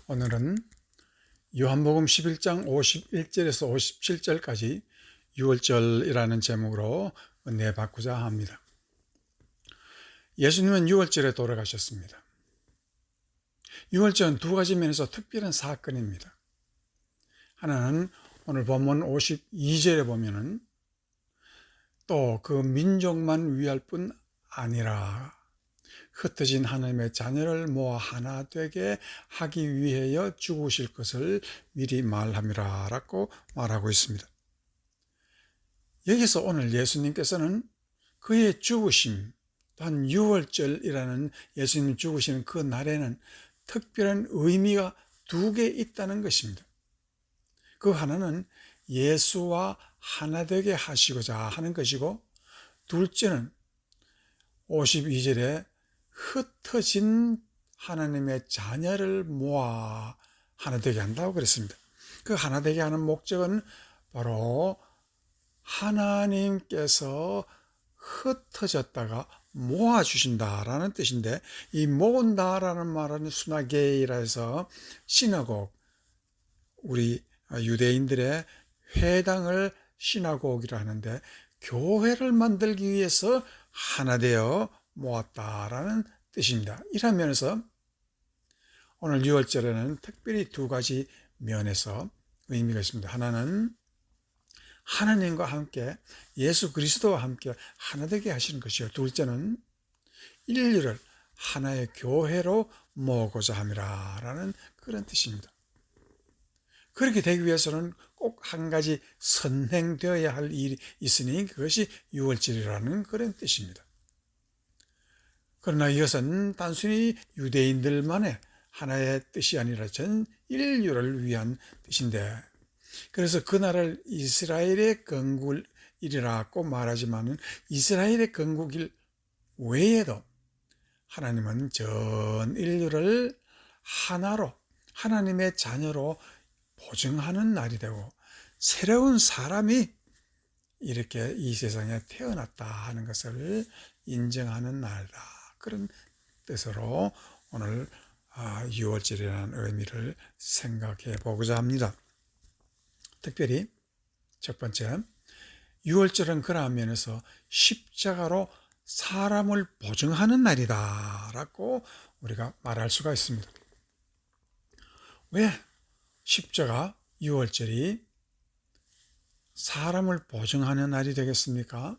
오늘은 요한복음 11장 51절에서 57절까지 6월절이라는 제목으로 은혜 받고자 합니다. 예수님은 6월절에 돌아가셨습니다. 6월절은 두 가지 면에서 특별한 사건입니다. 하나는 오늘 본문 52절에 보면은 또 그 민족만 위할 뿐 아니라 흩어진 하나님의 자녀를 모아 하나 되게 하기 위하여 죽으실 것을 미리 말함이라 라고 말하고 있습니다. 여기서 오늘 예수님께서는 그의 죽으심, 또한 6월절이라는 예수님 죽으시는 그 날에는 특별한 의미가 두 개 있다는 것입니다. 그 하나는 예수와 하나 되게 하시고자 하는 것이고, 둘째는 52절에 흩어진 하나님의 자녀를 모아 하나 되게 한다고 그랬습니다. 그 하나 되게 하는 목적은 바로 하나님께서 흩어졌다가 모아주신다라는 뜻인데, 이 모은다라는 말은 수나게이라 해서 시나고그, 우리 유대인들의 회당을 시나고그이라 하는데, 교회를 만들기 위해서 하나 되어 모았다라는 뜻입니다. 이런 면에서 오늘 6월절에는 특별히 두 가지 면에서 의미가 있습니다. 하나는 하나님과 함께, 예수 그리스도와 함께 하나 되게 하시는 것이요, 둘째는 인류를 하나의 교회로 모으고자 함이라 라는 그런 뜻입니다. 그렇게 되기 위해서는 꼭 한 가지 선행되어야 할 일이 있으니 그것이 6월절이라는 그런 뜻입니다. 그러나 이것은 단순히 유대인들만의 하나의 뜻이 아니라 전 인류를 위한 뜻인데, 그래서 그날을 이스라엘의 건국일이라고 말하지만 이스라엘의 건국일 외에도 하나님은 전 인류를 하나로, 하나님의 자녀로 보증하는 날이 되고, 새로운 사람이 이렇게 이 세상에 태어났다 하는 것을 인정하는 날이다. 그런 뜻으로 오늘 6월절이라는 의미를 생각해 보고자 합니다. 특별히 첫 번째, 6월절은 그러한 면에서 십자가로 사람을 보증하는 날이다 라고 우리가 말할 수가 있습니다. 왜 십자가 6월절이 사람을 보증하는 날이 되겠습니까?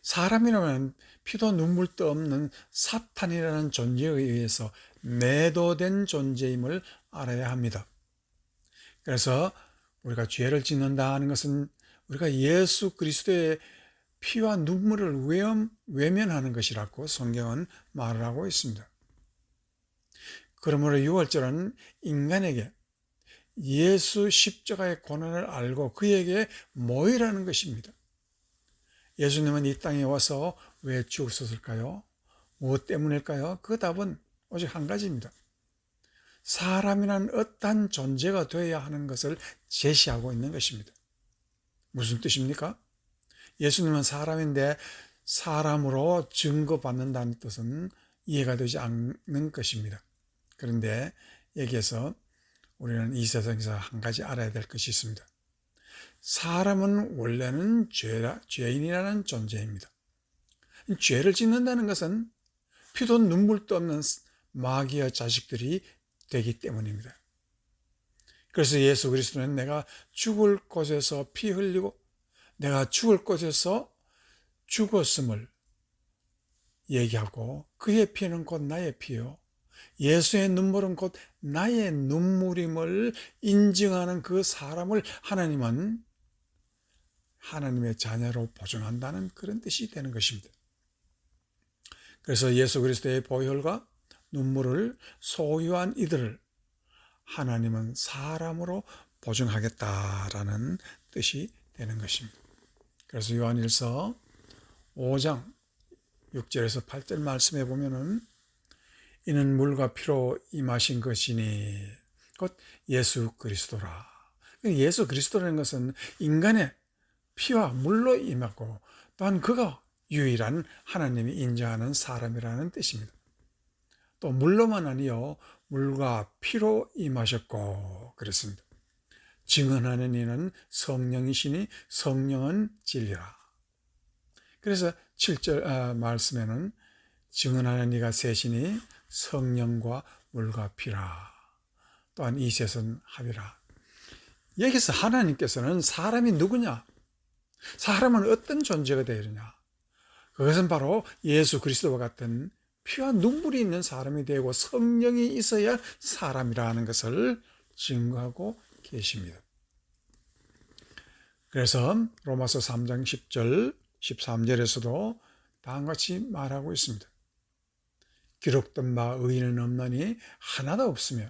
사람이라면 피도 눈물도 없는 사탄이라는 존재에 의해서 매도된 존재임을 알아야 합니다. 그래서 우리가 죄를 짓는다 하는 것은 우리가 예수 그리스도의 피와 눈물을 외면하는 것이라고 성경은 말을 하고 있습니다. 그러므로 6월절은 인간에게 예수 십자가의 고난을 알고 그에게 모이라는 것입니다. 예수님은 이 땅에 와서 왜 죽으셨을까요? 무엇 때문일까요? 그 답은 오직 한 가지입니다. 사람이란 어떠한 존재가 되어야 하는 것을 제시하고 있는 것입니다. 무슨 뜻입니까? 예수님은 사람인데 사람으로 증거받는다는 뜻은 이해가 되지 않는 것입니다. 그런데 여기에서 우리는 이 세상에서 한 가지 알아야 될 것이 있습니다. 사람은 원래는 죄인이라는 존재입니다. 죄를 짓는다는 것은 피도 눈물도 없는 마귀의 자식들이 되기 때문입니다. 그래서 예수 그리스도는 내가 죽을 곳에서 피 흘리고 내가 죽을 곳에서 죽었음을 얘기하고, 그의 피는 곧 나의 피요, 예수의 눈물은 곧 나의 눈물임을 인증하는 그 사람을 하나님은 하나님의 자녀로 보존한다는 그런 뜻이 되는 것입니다. 그래서 예수 그리스도의 보혈과 눈물을 소유한 이들을 하나님은 사람으로 보증하겠다라는 뜻이 되는 것입니다. 그래서 요한일서 5장 6절에서 8절 말씀에 보면은 이는 물과 피로 임하신 것이니 곧 예수 그리스도라. 예수 그리스도라는 것은 인간의 피와 물로 임하고, 또한 그가 유일한 하나님이 인정하는 사람이라는 뜻입니다. 또 물로만 아니요, 물과 피로 임하셨고 그랬습니다. 증언하는 이는 성령이시니 성령은 진리라. 그래서 7절 말씀에는 증언하는 이가 셋이니 성령과 물과 피라. 또한 이 셋은 합이라. 여기서 하나님께서는 사람이 누구냐? 사람은 어떤 존재가 되느냐? 그것은 바로 예수 그리스도와 같은 피와 눈물이 있는 사람이 되고 성령이 있어야 사람이라는 것을 증거하고 계십니다. 그래서 로마서 3장 10절, 13절에서도 다음과 같이 말하고 있습니다. 기록된 바 의인은 없나니 하나도 없으며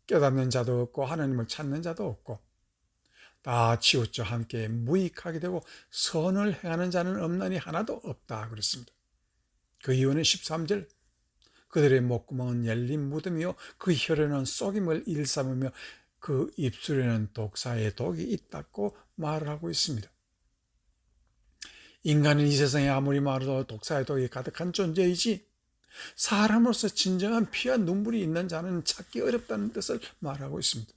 깨닫는 자도 없고 하나님을 찾는 자도 없고 다 치우쳐 함께 무익하게 되고 선을 행하는 자는 없나니 하나도 없다 그랬습니다. 그 이유는 13절 그들의 목구멍은 열린 무덤이요 그 혀로는 속임을 일삼으며 그 입술에는 독사의 독이 있다고 말을 하고 있습니다. 인간은 이 세상에 아무리 말해도 독사의 독이 가득한 존재이지 사람으로서 진정한 피와 눈물이 있는 자는 찾기 어렵다는 뜻을 말하고 있습니다.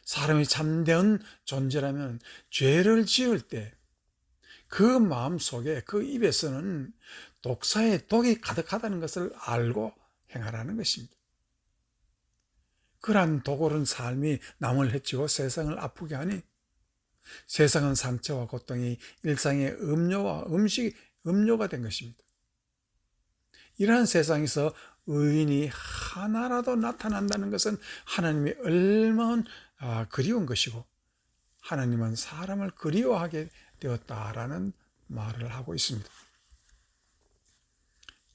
사람이 참된 존재라면 죄를 지을 때 그 마음속에 그 입에서는 독사의 독이 가득하다는 것을 알고 행하라는 것입니다. 그러한 도골은 삶이 남을 해치고 세상을 아프게 하니 세상은 상처와 고통이 일상의 음료와 음료가 된 것입니다. 이러한 세상에서 의인이 하나라도 나타난다는 것은 하나님이 얼마나 그리운 것이고 하나님은 사람을 그리워하게 되었다라는 말을 하고 있습니다.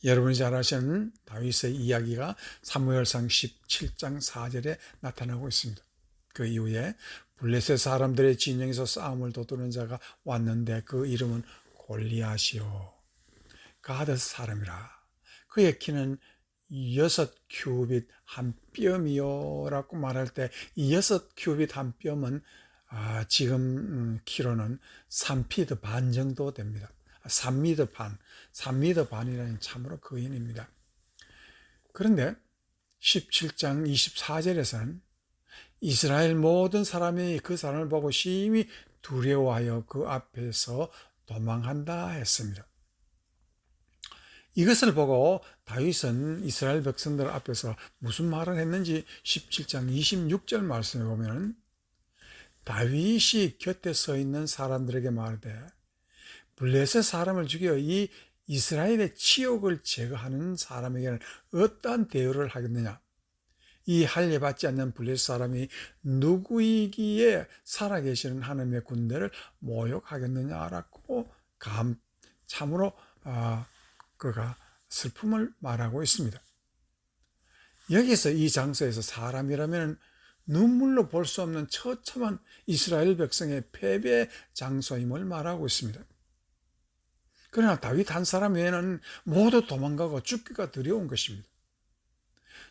여러분이 잘 아시는 다윗의 이야기가 사무엘상 17장 4절에 나타나고 있습니다. 그 이후에 블레셋 사람들의 진영에서 싸움을 도두는 자가 왔는데 그 이름은 골리앗이요 가드 사람이라. 그의 키는 6 한 뼘이요 라고 말할 때 이 6 한 뼘은 지금 키로는 3피트 반 정도 됩니다. 3미터 반, 3미터 반이라는 참으로 거인입니다. 그런데 17장 24절에서는 이스라엘 모든 사람이 그 사람을 보고 심히 두려워하여 그 앞에서 도망한다 했습니다. 이것을 보고 다윗은 이스라엘 백성들 앞에서 무슨 말을 했는지 17장 26절 말씀에 보면 다윗이 곁에 서 있는 사람들에게 말하되 블레셋 사람을 죽여 이 이스라엘의 치욕을 제거하는 사람에게는 어떠한 대우를 하겠느냐? 이 할례 받지 않는 블레셋 사람이 누구이기에 살아계시는 하나님의 군대를 모욕하겠느냐라고 참으로 그가 슬픔을 말하고 있습니다. 여기서 이 장소에서 사람이라면 눈물로 볼 수 없는 처참한 이스라엘 백성의 패배 장소임을 말하고 있습니다. 그러나 다윗 한 사람 외에는 모두 도망가고 죽기가 두려운 것입니다.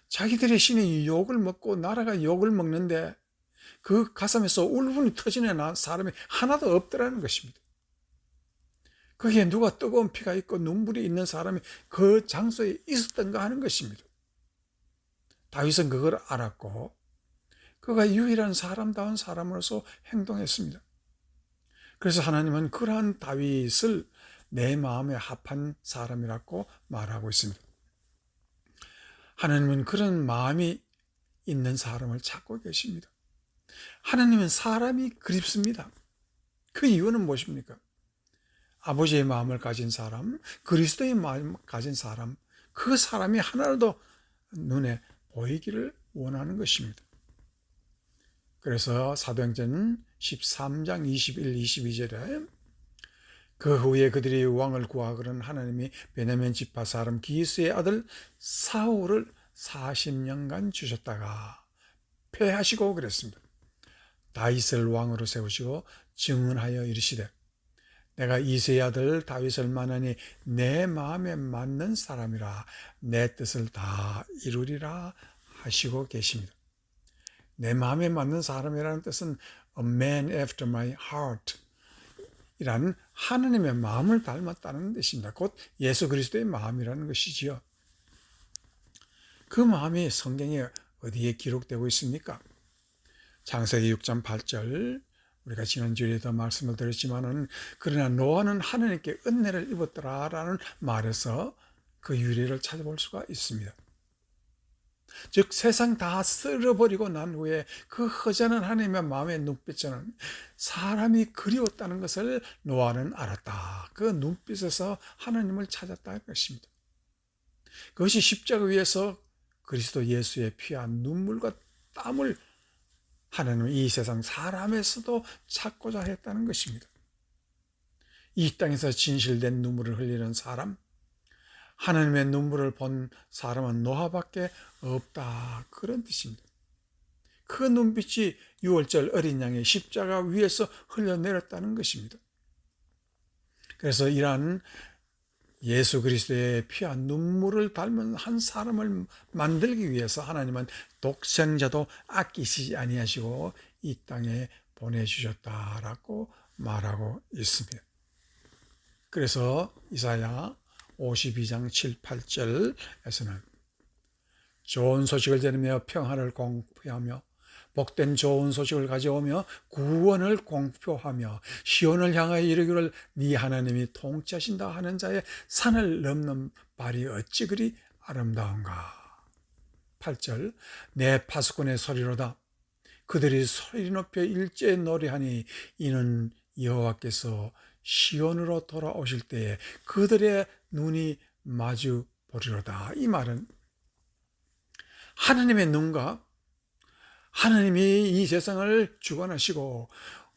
자기들의 신이 욕을 먹고 나라가 욕을 먹는데 그 가슴에서 울분이 터지는 사람이 하나도 없더라는 것입니다. 거기에 누가 뜨거운 피가 있고 눈물이 있는 사람이 그 장소에 있었던가 하는 것입니다. 다윗은 그걸 알았고 그가 유일한 사람다운 사람으로서 행동했습니다. 그래서 하나님은 그러한 다윗을 내 마음에 합한 사람이라고 말하고 있습니다. 하나님은 그런 마음이 있는 사람을 찾고 계십니다. 하나님은 사람이 그립습니다. 그 이유는 무엇입니까? 아버지의 마음을 가진 사람, 그리스도의 마음을 가진 사람, 그 사람이 하나라도 눈에 보이기를 원하는 것입니다. 그래서 사도행전 13장 21, 22절에 그 후에 그들이 왕을 구하거든 하나님이 베냐민 지파 사람 기스의 아들 사울을 40년간 주셨다가 패하시고 그랬습니다. 다윗을 왕으로 세우시고 증언하여 이르시되 내가 이새의 아들 다윗을 만나니 내 마음에 맞는 사람이라 내 뜻을 다 이루리라 하시고 계십니다. 내 마음에 맞는 사람이라는 뜻은 a man after my heart 이란 하나님의 마음을 닮았다는 뜻입니다. 곧 예수 그리스도의 마음이라는 것이지요. 그 마음이 성경에 어디에 기록되고 있습니까? 창세기 6장 8절, 우리가 지난주에도 말씀을 드렸지만은, 그러나 노아는 하나님께 은혜를 입었더라라는 말에서 그 유래를 찾아볼 수가 있습니다. 즉 세상 다 쓸어버리고 난 후에 그 허전한 하나님의 마음의 눈빛에는 사람이 그리웠다는 것을 노아는 알았다. 그 눈빛에서 하나님을 찾았다는 것입니다. 그것이 십자가 위에서 그리스도 예수의 피와 눈물과 땀을 하나님은 이 세상 사람에서도 찾고자 했다는 것입니다. 이 땅에서 진실된 눈물을 흘리는 사람, 하나님의 눈물을 본 사람은 노아밖에 없다, 그런 뜻입니다. 그 눈빛이 6월절 어린 양의 십자가 위에서 흘러내렸다는 것입니다. 그래서 이러한 예수 그리스도의 피와 눈물을 닮은 한 사람을 만들기 위해서 하나님은 독생자도 아끼시지 아니하시고 이 땅에 보내주셨다라고 말하고 있습니다. 그래서 이사야 52장 7, 8절에서는 좋은 소식을 들으며 평화를 공표하며 복된 좋은 소식을 가져오며 구원을 공표하며 시온을 향하여 이르기를 네 하나님이 통치하신다 하는 자의 산을 넘는 발이 어찌 그리 아름다운가. 8절 내 파수꾼의 소리로다. 그들이 소리 높여 일제히 노래하니 이는 여호와께서 시온으로 돌아오실 때에 그들의 눈이 마주 보리로다. 이 말은 하나님의 눈과 하나님이 이 세상을 주관하시고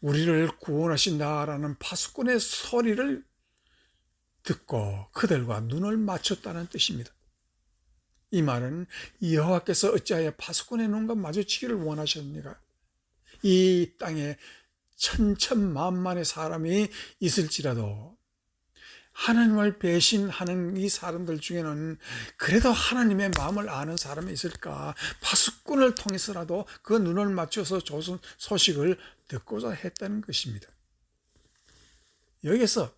우리를 구원하신다라는 파수꾼의 소리를 듣고 그들과 눈을 맞췄다는 뜻입니다. 이 말은 여호와께서 어찌하여 파수꾼의 눈과 마주치기를 원하셨습니까? 이 땅에 천천만만의 사람이 있을지라도 하나님을 배신하는 이 사람들 중에는 그래도 하나님의 마음을 아는 사람이 있을까? 파수꾼을 통해서라도 그 눈을 맞춰서 좋은 소식을 듣고자 했다는 것입니다. 여기서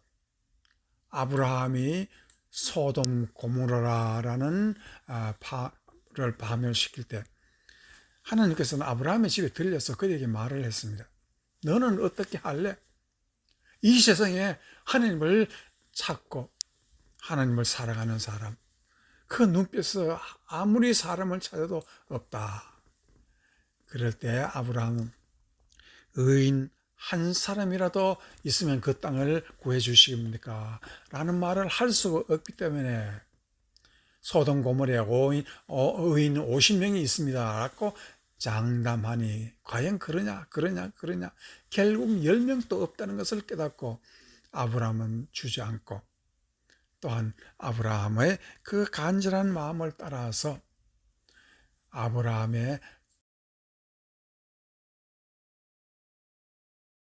아브라함이 소돔 고모라라는 파를 파멸시킬 때 하나님께서는 아브라함의 집에 들려서 그에게 말을 했습니다. 너는 어떻게 할래? 이 세상에 하나님을 찾고 하나님을 사랑하는 사람, 그 눈빛에서 아무리 사람을 찾아도 없다. 그럴 때 아브라함은 의인 한 사람이라도 있으면 그 땅을 구해주시겠습니까? 라는 말을 할 수가 없기 때문에 소돔 고모라에 의인 50명이 있습니다 라고 장담하니 과연 그러냐 결국 10명도 없다는 것을 깨닫고 아브라함은 주저앉고 또한 아브라함의 그 간절한 마음을 따라서 아브라함의